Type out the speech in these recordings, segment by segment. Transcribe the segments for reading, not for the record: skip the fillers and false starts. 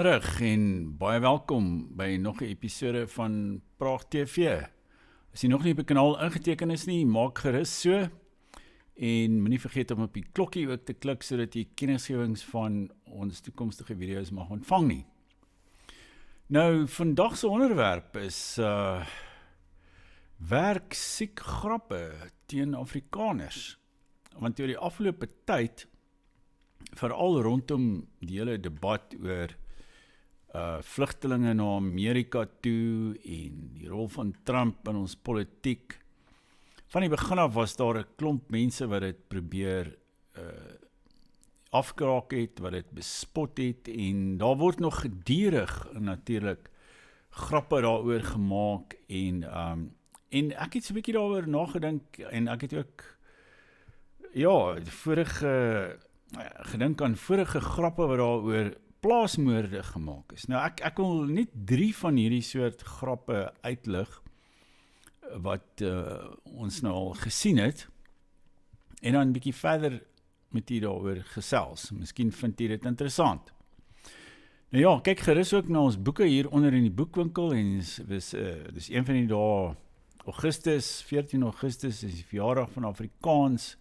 Goeiemiddag en baie welkom by nog 'n episode van Praag TV. As jy nog nie op die kanaal ingeteken is nie, maak gerus so. En moenie vergeet om op die klokkie ook te klik sodat jy kennisgewings van ons toekomstige video's mag ontvang nie. Nou, vandag se onderwerp is werk siek grappe teen Afrikaners. Want oor die afgelope tyd, veral rondom die hele debat oor vlugtelinge na Amerika toe en die rol van Trump in ons politiek. Van die begin af was daar 'n klomp mense wat dit probeer afkraak het, wat dit bespot het en daar word nog gedurig natuurlik grappe daaroor gemaak en ek het so 'n bietjie daaroor nagedink en ek het ook gedink aan vorige grappe wat daaroor plaasmoorde gemaak is. Nou ek wil net 3 van hierdie soort grappe uitlig wat ons nou al gesien het en dan 'n bietjie verder met jy daaroor gesels. Miskien vind jy dit interessant. Nou ja, kyk gerus ook na ons boeke hier onder in die boekwinkel en dis een van die dae Augustus, 14 Augustus is die verjaardag van Afrikaans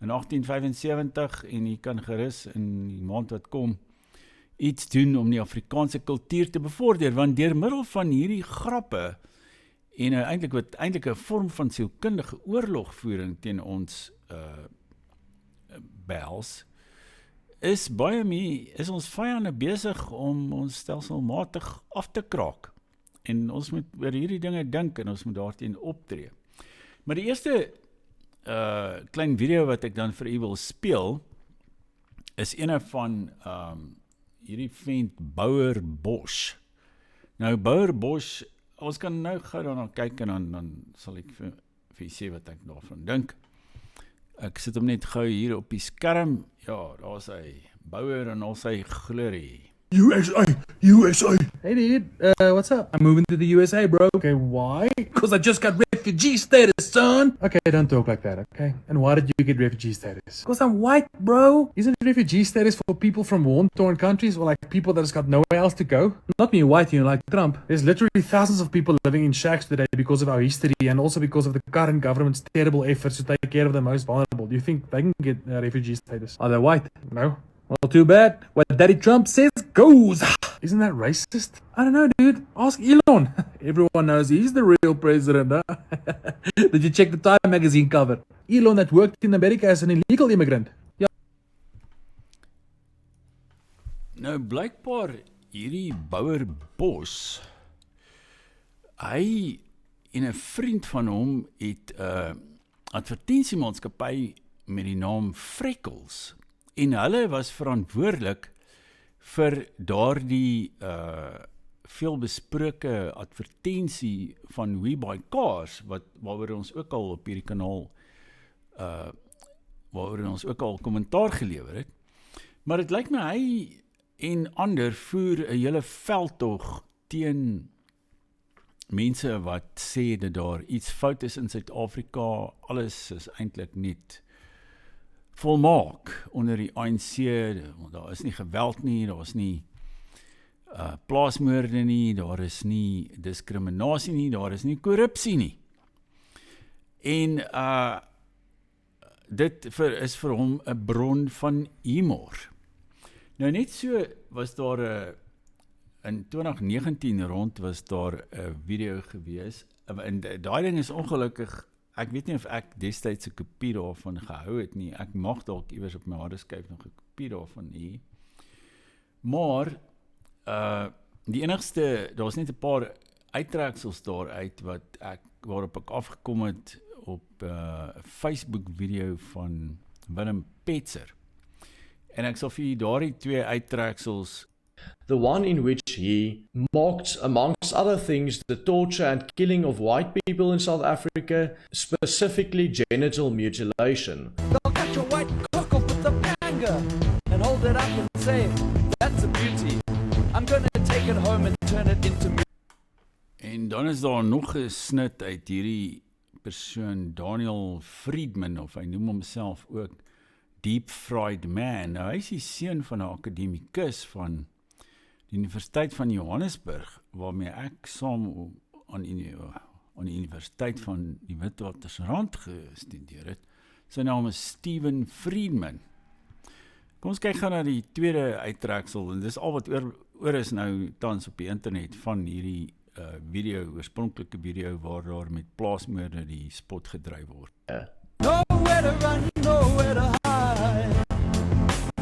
in 1875 en jy kan gerus in die maand wat kom iets doen om die Afrikaanse kultuur te bevorder, want deur middel van hierdie grappe en eintlik 'n vorm van sielkundige oorlogvoering teen ons behels, is ons vyande besig om ons stelselmatig af te kraak. En ons moet oor hierdie dinge dink en ons moet daarteen optree. Maar die eerste klein video wat ek dan vir u wil speel, is ene van hierdie vent Bouwer Bosch. Nou Bouwer Bosch, ons kan nou gou daarna kyk en dan sal ek vir u sê wat ek daarvan dink. Ek sit hom net gou hier op die skerm. Ja, daar is hy, Bouwer en al sy glorie. USA. Hey dude, what's up? I'm moving to the USA, bro. Okay, why? Because I just got refugee status, son. Okay, don't talk like that, okay? And why did you get refugee status? Because I'm white, bro. Isn't refugee status for people from war-torn countries or like people that just got nowhere else to go? Not being white, like Trump. There's literally thousands of people living in shacks today because of our history and also because of the current government's terrible efforts to take care of the most vulnerable. Do you think they can get refugee status? Are they white? No. Well, too bad. What Daddy Trump says goes. Isn't that racist? I don't know, dude. Ask Elon. Everyone knows he's the real president, huh? Did you check the Time magazine cover? Elon that worked in America as an illegal immigrant. Ja. Nou, blykbaar hierdie Bouwer Bosch, hy en 'n vriend van hom het 'n advertensiemaatskappy met die naam Freckles. En hulle was verantwoordelik vir daardie veelbesproke advertensie van We Buy Cars, waaroor ons ook al op hierdie kanaal waaroor ons ook al kommentaar gelewer het. Maar dit lyk my hy en ander voer 'n hele veldtog teen mense wat sê dat daar iets fout is in Suid-Afrika, alles is eintlik net volmaak onder die ANC, daar is nie geweld nie, daar is nie plaasmoorde nie, daar is nie diskriminasie nie, daar is nie korrupsie nie. En dit is vir hom 'n bron van humor. Nou net so was daar in 2019 rond was daar 'n video gewees, en daai ding is ongelukkig. Ek weet nie of ek destyds 'n kopie daarvan gehou het nie. Ek mag dalk iewers op my hardeskyf nog 'n kopie daarvan hê. Maar die enigste, daar's net 'n paar uittreksels daaruit waarop ek afgekom het op 'n Facebook video van Willem Petzer. En ek sal vir julle daardie 2 uittreksels. The one in which he mocked, amongst other things, the torture and killing of white people in South Africa, specifically genital mutilation. They'll cut your white cock off with a banger and hold it up and say, that's a beauty. I'm gonna take it home and turn it into me. En dan is daar nog 'n snit uit hierdie persoon, Daniel Friedman, of hy noem homself ook Deep Fried Man. Nou, hy is die seun van 'n akademikus van die Universiteit van Johannesburg, waarmee ek saam aan die Universiteit van die Witwatersrand gestudeer het. Sy naam is Steven Friedman. Kom ons kyk gaan na die tweede uittreksel, en dis al wat oor is nou tans op die internet van hierdie oorspronklike video waar daar met plaasmoorde die spot gedryf word. Nowhere to run, nowhere to hide.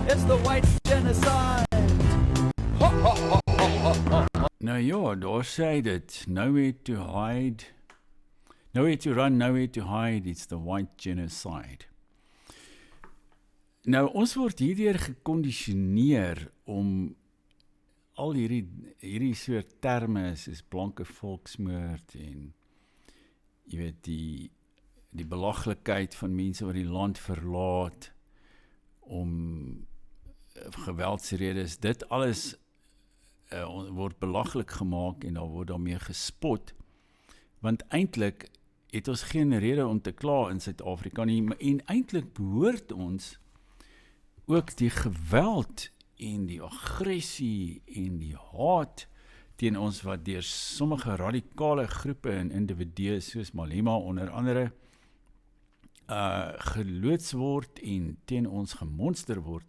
It's the white genocide. Nou ja, daar sê dit, nowhere to hide, nowhere to run, nowhere to hide, it's the white genocide. Nou, ons word hierdeur gekondisioneer om al hierdie soort terme soos blanke volksmoord en jy weet die belaglikheid van mense wat die land verlaat om geweldsredes, dit alles word belaglik gemaak en daar word daarmee gespot, want eintlik het ons geen rede om te kla in Suid-Afrika nie, en eintlik behoort ons ook die geweld en die aggressie en die haat teen ons wat deur sommige radikale groepe en individue soos Malema onder andere geloods word en teen ons gemonster word.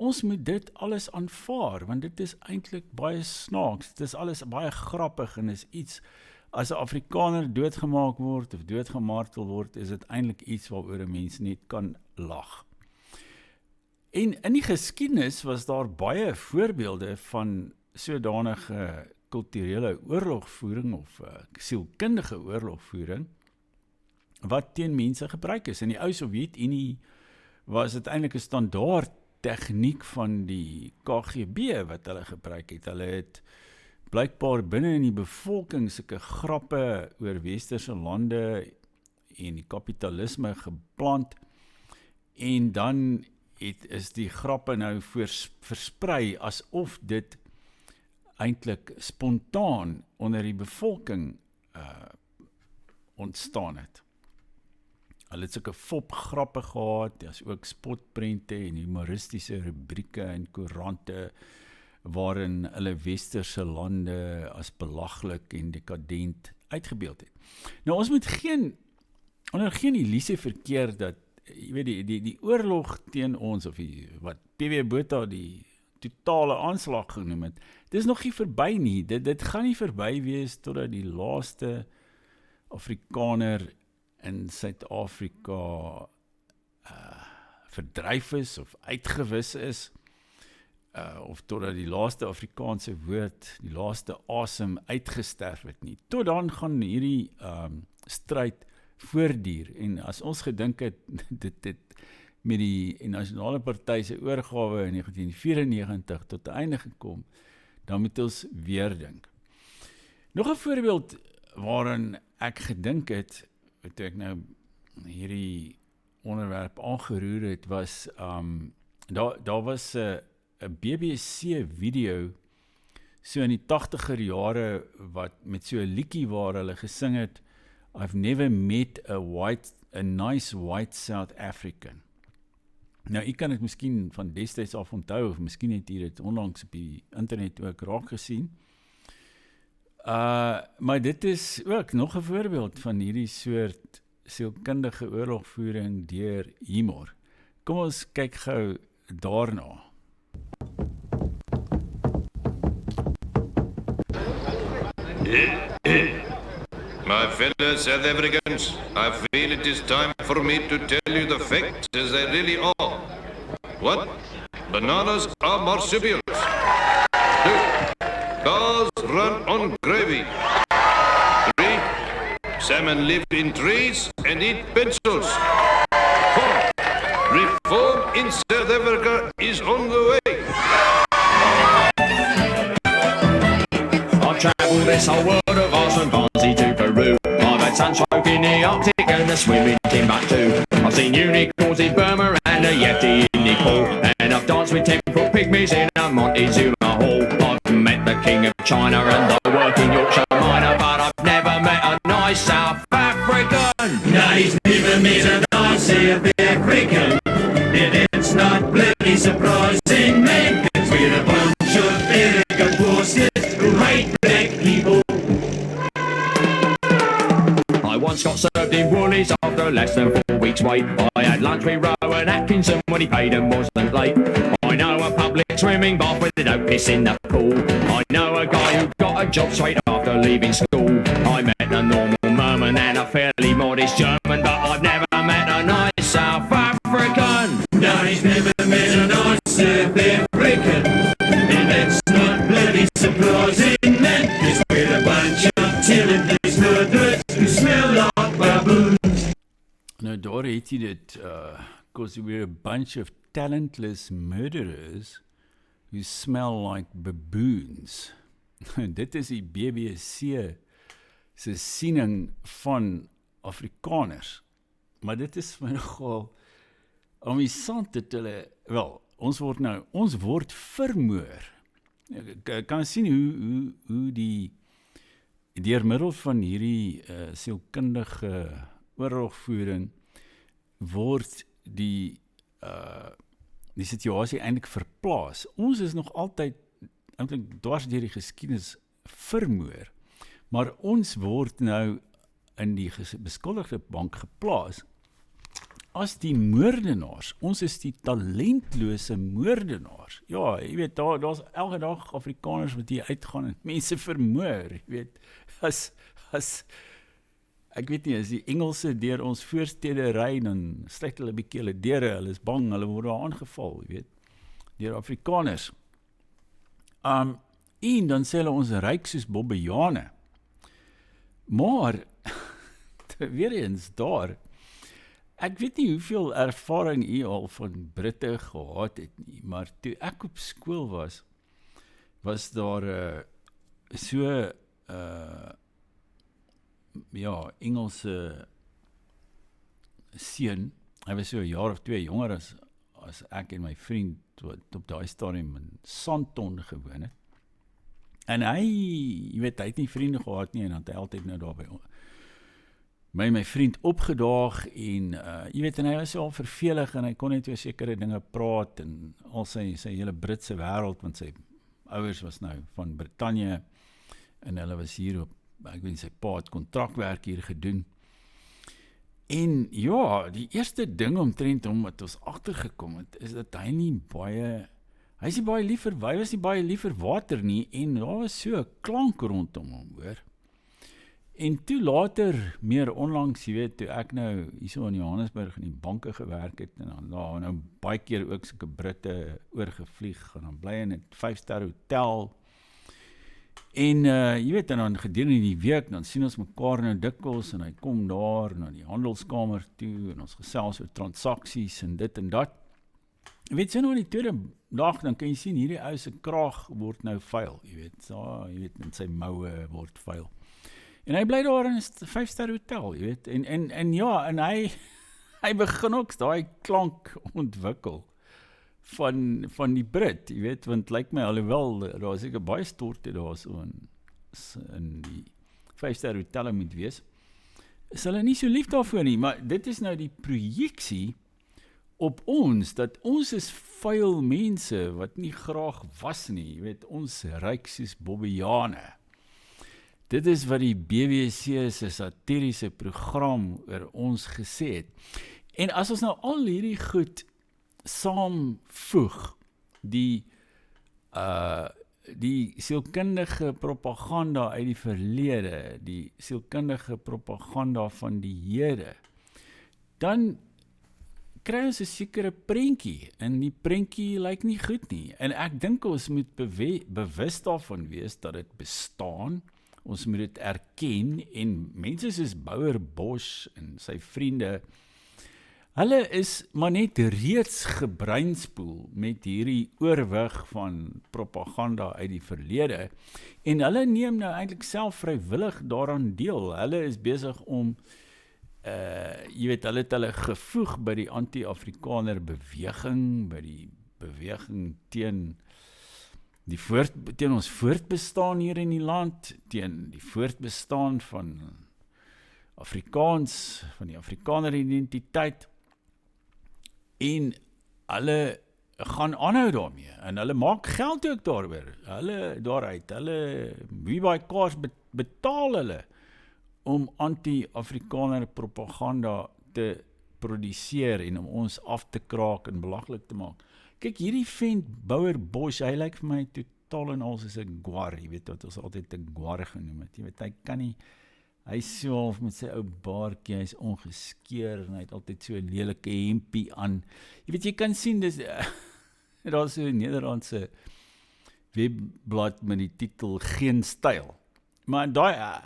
Ons moet dit alles aanvaar, want dit is eintlik baie snaaks, dit is alles baie grappig en is iets, as 'n Afrikaner doodgemaak word of doodgemartel word, is dit eintlik iets waaroor 'n mens net kan lag. En in die geskiedenis was daar baie voorbeelde van sodanige kulturele oorlogvoering of sielkundige oorlogvoering wat teen mense gebruik is. In die ou Sowjetunie was dit eintlik 'n standaard tegniek van die KGB wat hulle gebruik het. Hulle het blykbaar binne in die bevolking sulke grappe oor westerse lande en die kapitalisme geplant, en dan is die grappe nou versprei asof dit eintlik spontaan onder die bevolking ontstaan het. Hulle het sulke fopgrappe gehad, daar is ook spotprente en humoristiese rubrieke en koerante waarin hulle westerse lande as belaglik en dekadent uitgebeeld het. Nou ons moet onder geen illusie verkeer dat jy weet die oorlog teen ons, of wat P.W. Botha die totale aanslag genoem het, dit is nog nie verby nie, dit gaan nie verby wees totdat die laaste Afrikaner in Suid-Afrika verdryf is of uitgewis is, of totdat die laaste Afrikaanse woord, die laaste asem uitgesterf het nie. Tot dan gaan hierdie stryd voortduur, en as ons gedink het, dit met die Nasionale Party se oorgawe in 1994 tot 'n einde gekom, dan moet ons weer dink. Nog 'n voorbeeld waarin ek gedink het, toe ek nou hierdie onderwerp aangeroer het, was, daar was 'n BBC video, so in die 80er jare, wat met so 'n liedjie waar hulle gesing het, I've never met a nice white South African. Nou, ek kan dit miskien van destyds af onthou, of miskien het jy dit onlangs op die internet ook raak gesien. Maar dit is ook nog 'n voorbeeld van hierdie soort sielkundige oorlogvoering deur humor. Kom ons kyk gou daarna. My fellow South Africans, I feel it is time for me to tell you the facts as they really are. 1. Bananas are marsupials. 2. Cars run on gravy. 3. Salmon live in trees and eat pencils. 4. Reform in South Africa is on the way. I've travelled this whole world of Oz from Barnsley to Peru. I've had sunstroke in the Arctic and a swim in Timbuktu. I've seen unicorns in Burma and a Yeti in Nepal. And I've danced with 10-foot pygmies in a Montezuma hall. I've met the King of China and I work in Yorkshire Minor, but I've never met a nice South African. No, he's never met a nice South African. And it's not bloody surprising, man, 'cause we're a bunch of arrogant puss once got served in Woolies after less than 4 weeks wait. I had lunch with Rowan Atkinson when he paid and wasn't late. I know a public swimming bath where they don't piss in the pool. I know a guy who got a job straight after leaving school. I met a normal Merman and a fairly modest German, but I've never met a nice South African. No, he's never met a nice South African. And that's not bloody surprising, man. 'Cause we're a bunch of talentless murderers who smell like baboons. Nou daar het jy dit, 'cause we're a bunch of talentless murderers who smell like baboons. Dit is die BBC se siening van Afrikaners. Maar dit is my nogal amusant dat hulle, wel, ons word vermoor. Ek kan sien hoe die deur middel van hierdie sielkundige oorlogvoering word die situasie eintlik verplaas. Ons is nog altyd eintlik dwars deur die geskiedenis vermoor, maar ons word nou in die beskuldigde bank geplaas as die moordenaars. Ons is die talentlose moordenaars. Ja, jy weet, daar's elke dag Afrikaners wat hier uitgaan en mense vermoor, jy weet, ek weet nie, as die Engelse deur ons voorstede ry, dan sluit hulle 'n bietjie hulle deure, hulle is bang, hulle word daar aangeval, jy weet, deur Afrikaners. En dan sê hulle ons ryk soos Bobbejane. Maar, weer eens daar, ek weet nie hoeveel ervaring u al van Britte gehad het nie, maar toe ek op skool was daar Engelse seun, hy was so 'n jaar of 2 jonger as ek en my vriend, wat op daai stadium in Sandton gewoon het. En jy weet, hy het nie vriende gehad nie, en dan het hy altyd nou daar by my vriend opgedaag, en jy weet, en hy was al vervelig, en hy kon net oor sekere dinge praat, en al sy hele Britse wêreld, want sy ouers was nou van Brittanje, en hulle was hier op, ek weet, sy pa het kontrakwerk hier gedoen. En ja, die eerste ding omtrent hom wat ons agtergekom het, is dat hy was nie baie lief vir water nie, en daar was so 'n klank rondom hom, hoor. En toe later, meer onlangs, jy weet, toe ek nou hierso in Johannesburg in die banke gewerk het, en dan nou baie keer ook sulke Britte oorgevlieg, en dan bly in 'n 5-ster hotel. En jy weet, en dan gedurende die week, dan sien ons mekaar nou dikwels, en hy kom daar na die handelskamer toe, en ons gesels oor transaksies, en dit en dat. Jy weet, so nou die tweede dag, dan kan jy sien, hierdie ou se kraag word nou vuil, jy weet, en sy moue word vuil. En hy bly daar in 'n 5-ster hotel, jy weet, en ja, en hy begin ook daai klank ontwikkel van die Brit, jy weet, want lyk my, alhoewel, daar is seker baie storte daar so in die 5-ster hotel moet wees, is hulle nie so lief daarvoor nie, maar dit is nou die projeksie op ons, dat ons is vuil mense, wat nie graag was nie, jy weet, ons ryk soos Bobbejane. Dit is wat die BBC se satiriese program oor ons gesê het. En as ons nou al hierdie goed saamvoeg, die sielkundige propaganda uit die verlede, die sielkundige propaganda van die hede, dan kry ons 'n sekere prentjie, en die prentjie lyk nie goed nie. En ek dink ons moet bewus daarvan wees dat dit bestaan. Ons moet dit erken, en mense soos Bouwer Bosch en sy vriende, hulle is maar net reeds gebreinspoel met hierdie oorwig van propaganda uit die verlede, en hulle neem nou eintlik self vrywillig daaraan deel. Hulle is besig om, jy weet, hulle het hulle gevoeg by die anti-Afrikaner beweging, by die beweging teen ons voortbestaan hier in die land, teen die voortbestaan van Afrikaans, van die Afrikaner identiteit, en hulle gaan aanhou daarmee, en hulle maak geld ook daaroor, hulle wie by kaars betaal hulle om anti-Afrikaner propaganda te produseer en om ons af te kraak en belaglik te maak. Kyk, hierdie vent Bouwer Bosch, hy lyk vir my totaal en al soos 'n gwar, jy weet wat ons altyd 'n gwar genoem het. Jy weet, hy kan nie, hy is so half met sy ou baardjie, hy is ongeskeer en hy het altyd so 'n lelike hempie aan. Jy weet, jy kan sien, dis daar is so 'n Nederlandse webblad met die titel Geen Styl. Maar daai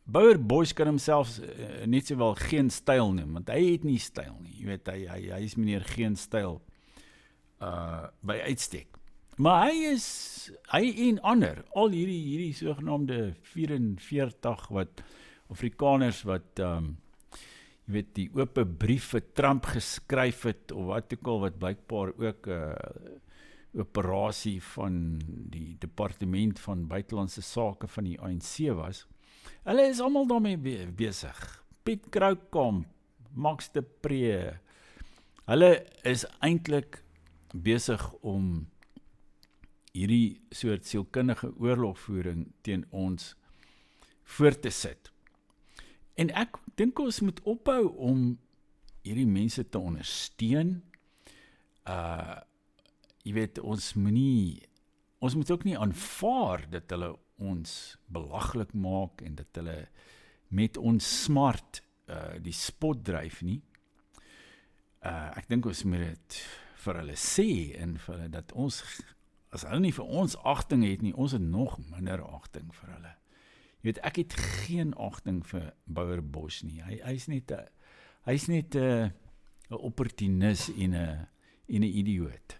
Bouwer Bosch kan homself net sowel geen styl noem, want hy het nie styl nie. Jy weet, hy is meneer geen styl by uitstek. Maar hy en ander, al hierdie sogenaamde 44 wat Afrikaners wat jy weet, die ope brief vir Trump geskryf het, of wat ook al, wat blykbaar ook operasie van die departement van buitelandse sake van die ANC was. Hulle is almal daarmee besig. Piet Kroukamp, Max de Pre, hulle is eintlik besig om hierdie soort sielkundige oorlogvoering teen ons voor te sit. En ek dink ons moet ophou om hierdie mense te ondersteun. Jy weet, ons moet ook nie aanvaar dat hulle ons belaglik maak en dat hulle met ons smart die spot dryf nie. Ek dink ons moet dit vir hulle sê en vir hulle dat ons, as hulle nie vir ons agting het nie, ons het nog minder agting vir hulle. Jy weet, ek het geen agting vir Bouwer Bosch nie. Hy is net 'n opportunis en 'n idioot.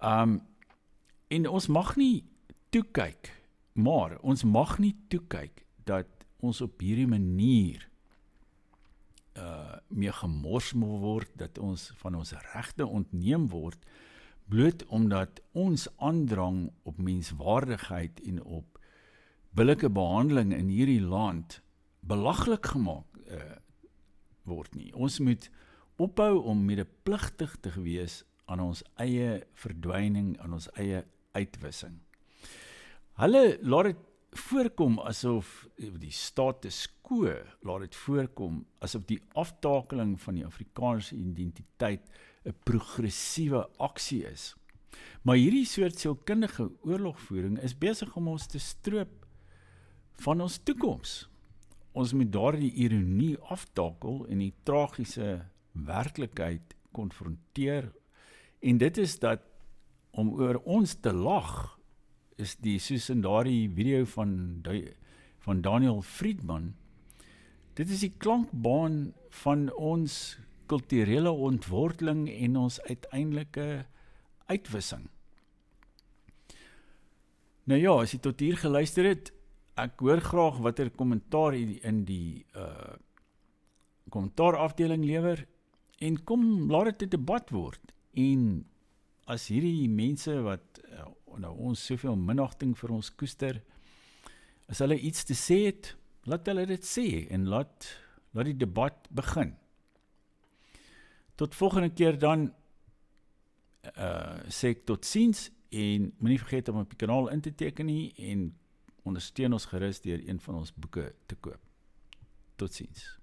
En ons mag nie toekyk, maar ons mag nie toekyk dat ons op hierdie manier mee gemorsmel word, dat ons van ons regte ontneem word, bloot omdat ons aandrang op menswaardigheid en op billike behandeling in hierdie land belaglik gemaak word nie. Ons moet ophou om medepligtig te wees aan ons eie verdwyning, aan ons eie uitwissing. Hulle laat dit voorkom asof die status quo laat dit voorkom asof die aftakeling van die Afrikaanse identiteit 'n progressiewe aksie is. Maar hierdie soort sielkundige oorlogvoering is besig om ons te stroop van ons toekoms. Ons moet daardie ironie aftakel en die tragiese werklikheid konfronteer. En dit is dat om oor ons te lag is soos in daardie video van Daniel Friedman, dit is die klankbaan van ons kulturele ontworteling en ons uiteindelike uitwissing. Nou ja, as jy tot hier geluister het, ek hoor graag watter kommentaar in die kommentaarafdeling lewer, en kom, laat dit 'n debat word. En as hierdie mense wat nou ons soveel minagting vir ons koester, as hulle iets te sê het, laat hulle dit sê en laat die debat begin. Tot volgende keer dan sê ek totsiens en moenie vergeet om op die kanaal in te teken nie en ondersteun ons gerus deur een van ons boeke te koop. Totsiens.